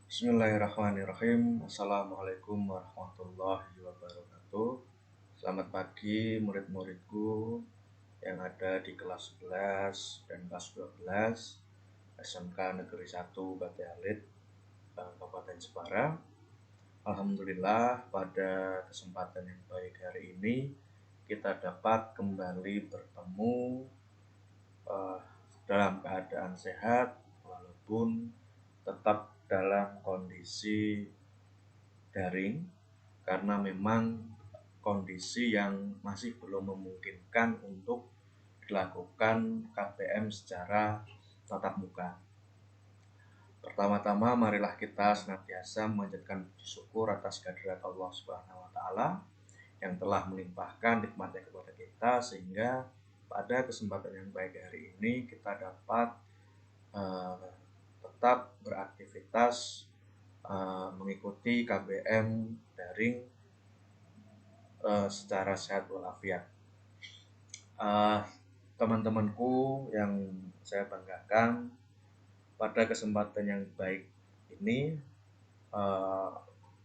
Bismillahirrahmanirrahim. Assalamualaikum warahmatullahi wabarakatuh. Selamat pagi murid-muridku yang ada di kelas 11 dan kelas 12 SMK Negeri 1 Bate Alit, Kabupaten Jepara. Alhamdulillah pada kesempatan yang baik hari ini kita dapat kembali bertemu dalam keadaan sehat walaupun tetap dalam kondisi daring karena memang kondisi yang masih belum memungkinkan untuk dilakukan KPM secara tatap muka. Pertama-tama marilah kita senantiasa memanjatkan puji syukur atas kehadirat Allah Subhanahu wa taala yang telah melimpahkan nikmatnya kepada kita sehingga pada kesempatan yang baik hari ini kita dapat tetap beraktivitas mengikuti KBM daring secara sehat walafiat. Teman-temanku yang saya banggakan, pada kesempatan yang baik ini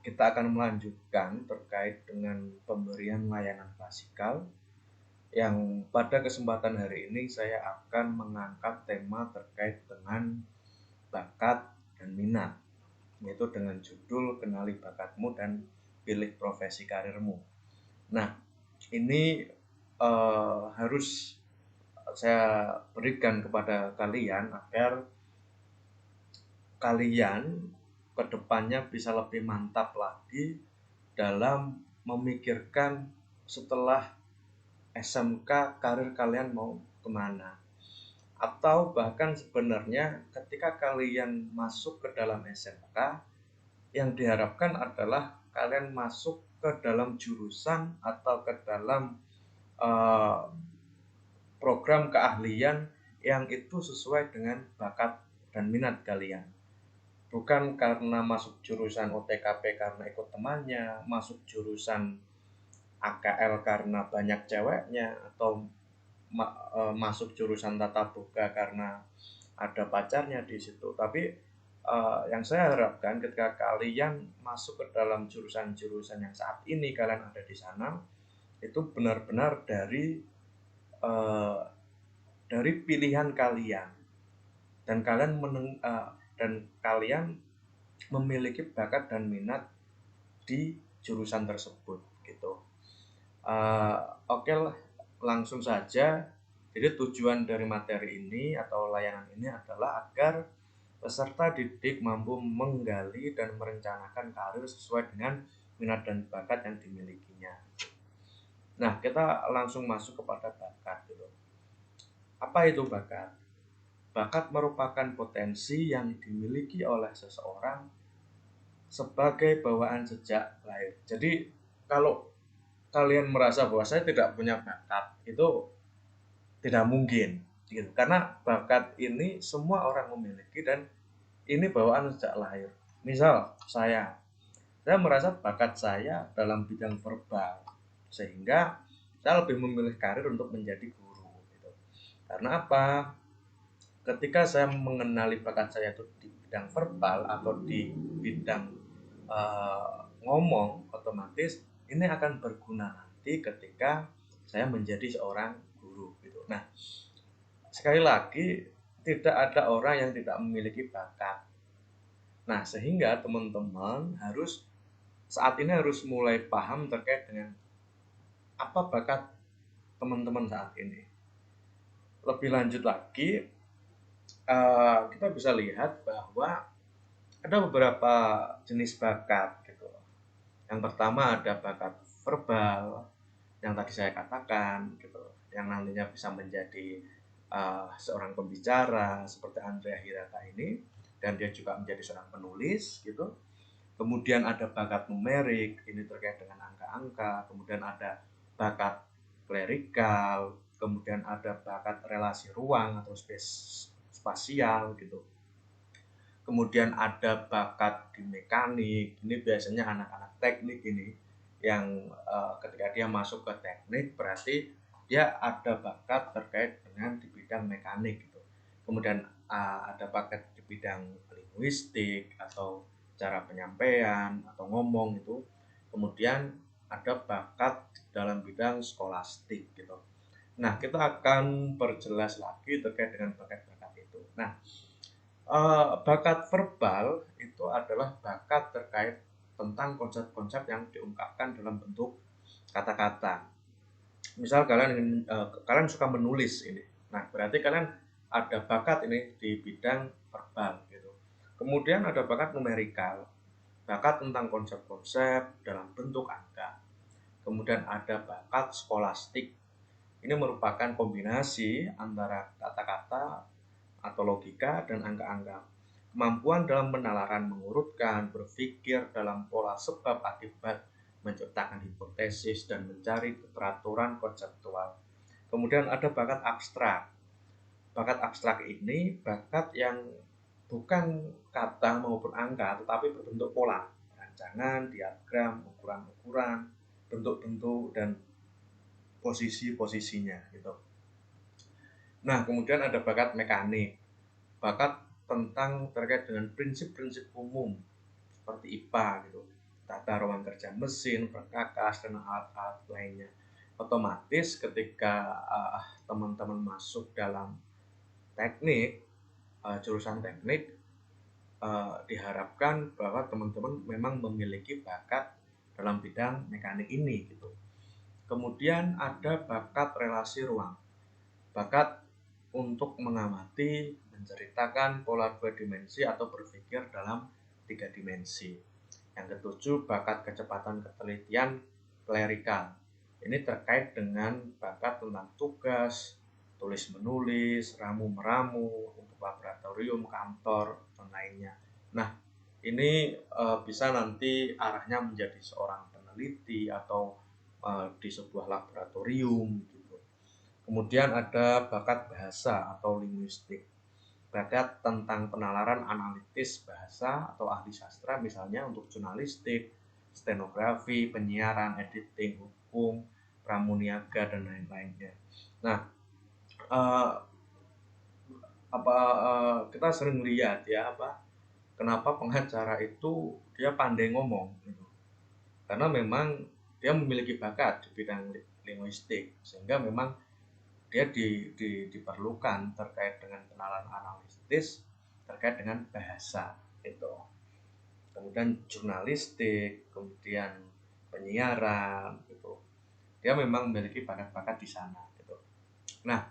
kita akan melanjutkan terkait dengan pemberian layanan klasikal yang pada kesempatan hari ini saya akan mengangkat tema terkait dengan bakat dan minat, yaitu dengan judul Kenali Bakatmu dan Pilih Profesi Karirmu. Nah, ini harus saya berikan kepada kalian agar kalian kedepannya bisa lebih mantap lagi dalam memikirkan setelah SMK karir kalian mau kemana. Atau bahkan sebenarnya ketika kalian masuk ke dalam SMK, yang diharapkan adalah kalian masuk ke dalam jurusan atau ke dalam program keahlian yang itu sesuai dengan bakat dan minat kalian. Bukan karena masuk jurusan OTKP karena ikut temannya, masuk jurusan AKL karena banyak ceweknya, atau masuk jurusan tata boga karena ada pacarnya di situ. Tapi yang saya harapkan ketika kalian masuk ke dalam jurusan-jurusan yang saat ini kalian ada di sana, itu benar-benar dari pilihan kalian dan kalian memiliki bakat dan minat di jurusan tersebut gitu. Oke lah, langsung saja. Jadi tujuan dari materi ini atau layanan ini adalah agar peserta didik mampu menggali dan merencanakan karir sesuai dengan minat dan bakat yang dimilikinya. Nah, kita langsung masuk kepada bakat gitu. Apa itu bakat? Bakat merupakan potensi yang dimiliki oleh seseorang sebagai bawaan sejak lahir. Jadi kalau kalian merasa bahwa saya tidak punya bakat, itu tidak mungkin gitu. Karena bakat ini semua orang memiliki dan ini bawaan sejak lahir. Misal saya merasa bakat saya dalam bidang verbal, sehingga saya lebih memilih karir untuk menjadi guru gitu. Karena apa? Ketika saya mengenali bakat saya itu di bidang verbal atau di bidang ngomong, otomatis ini akan berguna nanti ketika saya menjadi seorang guru gitu. Nah, sekali lagi tidak ada orang yang tidak memiliki bakat. Nah, sehingga teman-teman saat ini harus mulai paham terkait dengan apa bakat teman-teman saat ini. Lebih lanjut lagi, kita bisa lihat bahwa ada beberapa jenis bakat gitu. Yang pertama ada bakat verbal yang tadi saya katakan gitu, yang nantinya bisa menjadi seorang pembicara seperti Andrea Hirata ini, dan dia juga menjadi seorang penulis gitu. Kemudian ada bakat numerik, ini terkait dengan angka-angka. Kemudian ada bakat klerikal, kemudian ada bakat relasi ruang atau spasial gitu. Kemudian ada bakat di mekanik, ini biasanya anak-anak teknik ini yang ketika dia masuk ke teknik berarti dia ada bakat terkait dengan di bidang mekanik gitu. Kemudian ada bakat di bidang linguistik atau cara penyampaian atau ngomong itu. Kemudian ada bakat dalam bidang skolastik gitu. Nah, kita akan perjelas lagi terkait dengan bakat-bakat itu. Nah, bakat verbal itu adalah bakat terkait tentang konsep-konsep yang diungkapkan dalam bentuk kata-kata. Misal kalian suka menulis ini. Nah, berarti kalian ada bakat ini di bidang verbal gitu. Kemudian ada bakat numerikal, bakat tentang konsep-konsep dalam bentuk angka. Kemudian ada bakat skolastik. Ini merupakan kombinasi antara kata-kata atau logika dan angka-angka. Kemampuan dalam penalaran mengurutkan, berpikir dalam pola sebab akibat, menciptakan hipotesis dan mencari keteraturan konseptual. Kemudian ada bakat abstrak. Bakat abstrak ini bakat yang bukan kata maupun angka, tetapi berbentuk pola, rancangan, diagram, ukuran-ukuran, bentuk-bentuk dan posisi-posisinya gitu. Nah, kemudian ada bakat mekanik, bakat tentang terkait dengan prinsip-prinsip umum seperti IPA gitu, tata ruang kerja mesin, perkakas, dan alat-alat lainnya. Otomatis ketika teman-teman masuk dalam teknik, jurusan teknik, diharapkan bahwa teman-teman memang memiliki bakat dalam bidang mekanik ini gitu. Kemudian ada bakat relasi ruang, bakat untuk mengamati, menceritakan pola dua dimensi atau berpikir dalam tiga dimensi. Yang ketujuh, bakat kecepatan ketelitian klerikal. Ini terkait dengan bakat tentang tugas, tulis menulis, ramu meramu untuk laboratorium, kantor, dan lainnya. Nah, ini bisa nanti arahnya menjadi seorang peneliti atau di sebuah laboratorium gitu. Kemudian ada bakat bahasa atau linguistik, bakat tentang penalaran analitis bahasa atau ahli sastra misalnya untuk jurnalistik, stenografi, penyiaran, editing, hukum, pramuniaga dan lain-lainnya. Nah, uh, kita sering lihat ya kenapa pengacara itu dia pandai ngomong gitu. Karena memang dia memiliki bakat di bidang linguistik sehingga memang dia diperlukan terkait dengan penalaran analitis terkait dengan bahasa itu. Kemudian jurnalistik, kemudian penyiaran gitu. Dia memang memiliki bakat-bakat di sana gitu. Nah,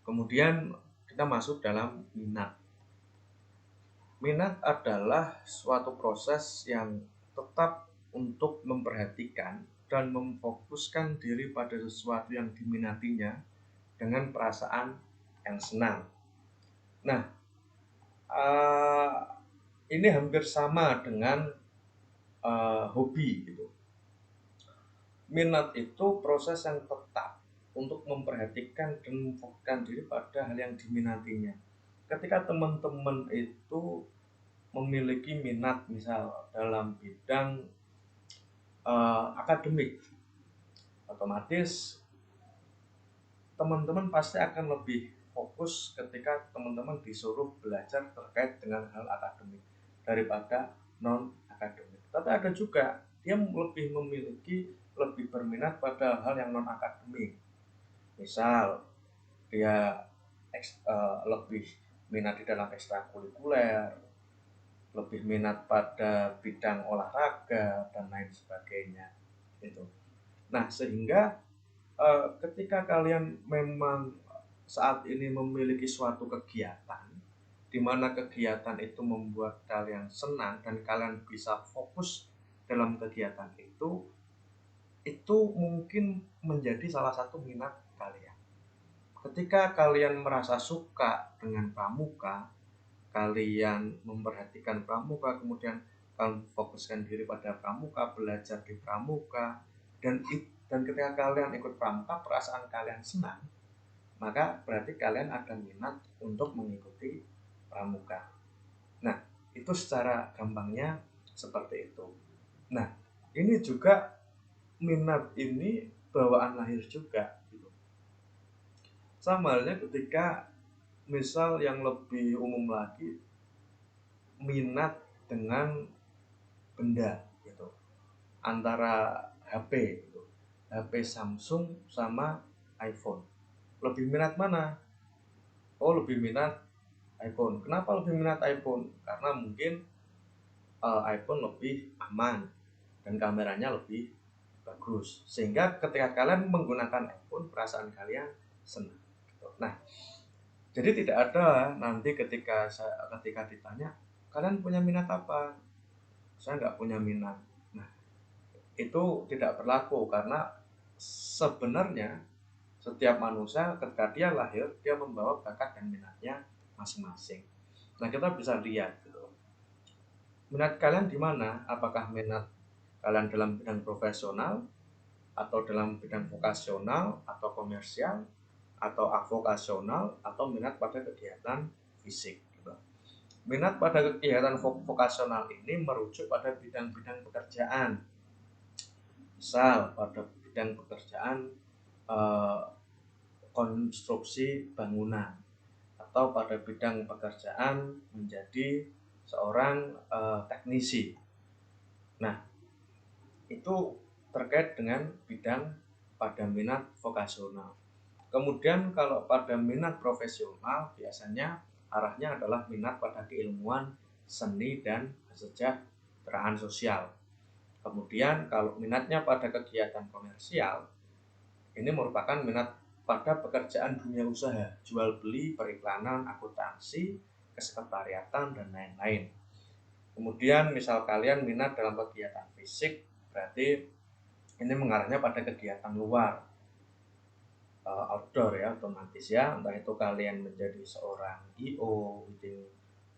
kemudian kita masuk dalam minat. Minat adalah suatu proses yang tetap untuk memperhatikan dan memfokuskan diri pada sesuatu yang diminatinya dengan perasaan yang senang. Nah, ini hampir sama dengan hobi gitu. Minat itu proses yang tetap untuk memperhatikan dan memfokuskan diri pada hal yang diminatinya. Ketika teman-teman itu memiliki minat misal dalam bidang akademik, otomatis teman-teman pasti akan lebih fokus ketika teman-teman disuruh belajar terkait dengan hal akademik daripada non akademik. Tapi ada juga dia lebih berminat pada hal yang non akademik. Misal dia lebih minat di dalam ekstrakurikuler, lebih minat pada bidang olahraga dan lain sebagainya. Itu. Nah, sehingga ketika kalian memang saat ini memiliki suatu kegiatan di mana kegiatan itu membuat kalian senang dan kalian bisa fokus dalam kegiatan itu mungkin menjadi salah satu minat kalian. Ketika kalian merasa suka dengan pramuka, kalian memperhatikan pramuka, kemudian kalian fokuskan diri pada pramuka, belajar di pramuka, dan ketika kalian ikut pramuka perasaan kalian senang, maka berarti kalian ada minat untuk mengikuti pramuka. Nah, itu secara gampangnya seperti itu. Nah, ini juga minat ini bawaan lahir juga gitu. Sama halnya ketika misal yang lebih umum lagi minat dengan benda gitu, antara HP gitu. HP Samsung sama iPhone. Lebih minat mana? Oh, lebih minat iPhone. Kenapa lebih minat iPhone? Karena mungkin iPhone lebih aman dan kameranya lebih bagus. Sehingga ketika kalian menggunakan iPhone, perasaan kalian senang. Gitu. Nah, jadi tidak ada nanti ketika ditanya, kalian punya minat apa? Saya nggak punya minat. Nah, itu tidak berlaku karena sebenarnya setiap manusia ketika dia lahir, dia membawa bakat dan minatnya masing-masing. Nah, kita bisa lihat gitu. Minat kalian di mana? Apakah minat kalian dalam bidang profesional atau dalam bidang vokasional atau komersial atau avokasional atau minat pada kegiatan fisik gitu. Minat pada kegiatan vokasional ini merujuk pada bidang-bidang pekerjaan. Misal pada bidang pekerjaan eh, konstruksi bangunan atau pada bidang pekerjaan menjadi seorang teknisi. Nah, itu terkait dengan bidang pada minat vokasional. Kemudian kalau pada minat profesional biasanya arahnya adalah minat pada keilmuan seni dan kesejahteraan sosial. Kemudian kalau minatnya pada kegiatan komersial, ini merupakan minat pada pekerjaan dunia usaha, jual beli, periklanan, akuntansi, kesekretariatan, dan lain-lain. Kemudian misal kalian minat dalam kegiatan fisik, berarti ini mengarahnya pada kegiatan luar, outdoor ya, otomatis ya, entah itu kalian menjadi seorang IO, meeting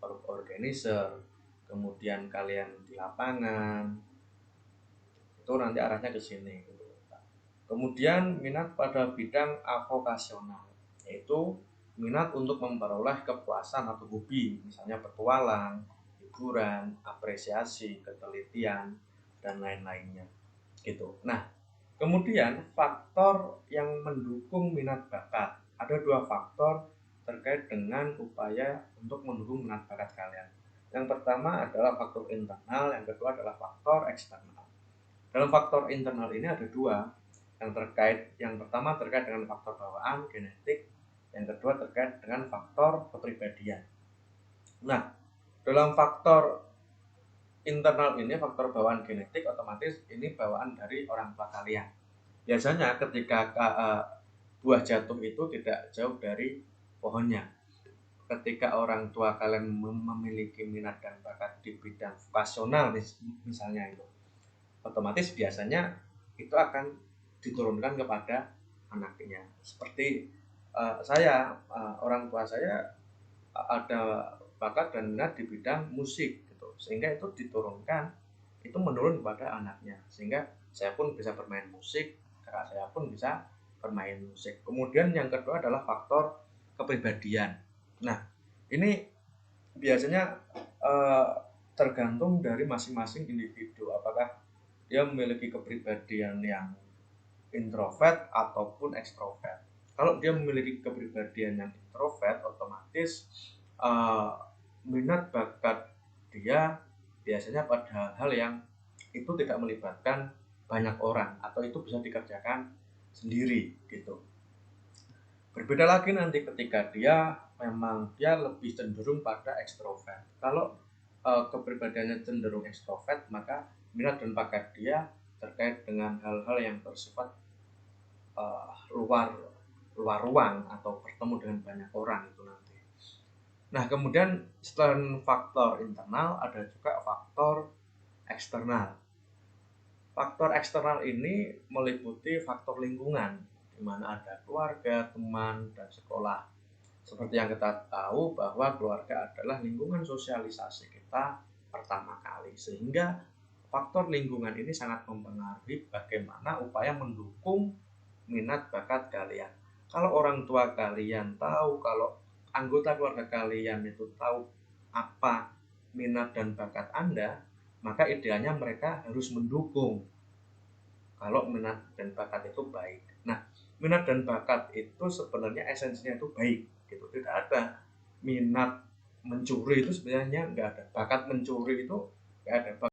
organizer, kemudian kalian di lapangan, itu nanti arahnya ke sini. Kemudian minat pada bidang avokasional, yaitu minat untuk memperoleh kepuasan atau hobi, misalnya petualang, hiburan, apresiasi, ketelitian, dan lain-lainnya. Gitu. Nah, kemudian faktor yang mendukung minat bakat. Ada dua faktor terkait dengan upaya untuk mendukung minat bakat kalian. Yang pertama adalah faktor internal, yang kedua adalah faktor eksternal. Dalam faktor internal ini ada dua, yang pertama terkait dengan faktor bawaan genetik, yang kedua terkait dengan faktor kepribadian. Nah, dalam faktor internal ini, faktor bawaan genetik, otomatis ini bawaan dari orang tua kalian. Biasanya ketika buah jatuh itu tidak jauh dari pohonnya. Ketika orang tua kalian memiliki minat dan bakat di bidang vokasional misalnya itu, otomatis biasanya itu akan diturunkan kepada anaknya. Seperti orang tua saya ada bakat dan minat di bidang musik gitu, sehingga itu diturunkan, itu menurun kepada anaknya, sehingga saya pun bisa bermain musik, kakak saya pun bisa bermain musik. Kemudian yang kedua adalah faktor kepribadian. Nah, ini biasanya tergantung dari masing-masing individu, apakah dia memiliki kepribadian yang introvert ataupun ekstrovert. Kalau dia memiliki kepribadian yang introvert, otomatis minat bakat dia biasanya pada hal yang itu tidak melibatkan banyak orang atau itu bisa dikerjakan sendiri gitu. Berbeda lagi nanti ketika dia lebih cenderung pada ekstrovert. Kalau kepribadiannya cenderung ekstrovert, maka minat dan bakat dia terkait dengan hal-hal yang bersifat luar ruang atau bertemu dengan banyak orang itu nanti. Nah, kemudian selain faktor internal ada juga faktor eksternal. Faktor eksternal ini meliputi faktor lingkungan, di mana ada keluarga, teman, dan sekolah. Seperti yang kita tahu bahwa keluarga adalah lingkungan sosialisasi kita pertama kali, sehingga faktor lingkungan ini sangat mempengaruhi bagaimana upaya mendukung minat bakat kalian. Kalau orang tua kalian tahu, kalau anggota keluarga kalian itu tahu apa minat dan bakat Anda, maka idealnya mereka harus mendukung kalau minat dan bakat itu baik. Nah, minat dan bakat itu sebenarnya esensinya itu baik, gitu. Tidak ada minat mencuri itu sebenarnya nggak ada. Bakat mencuri itu nggak ada.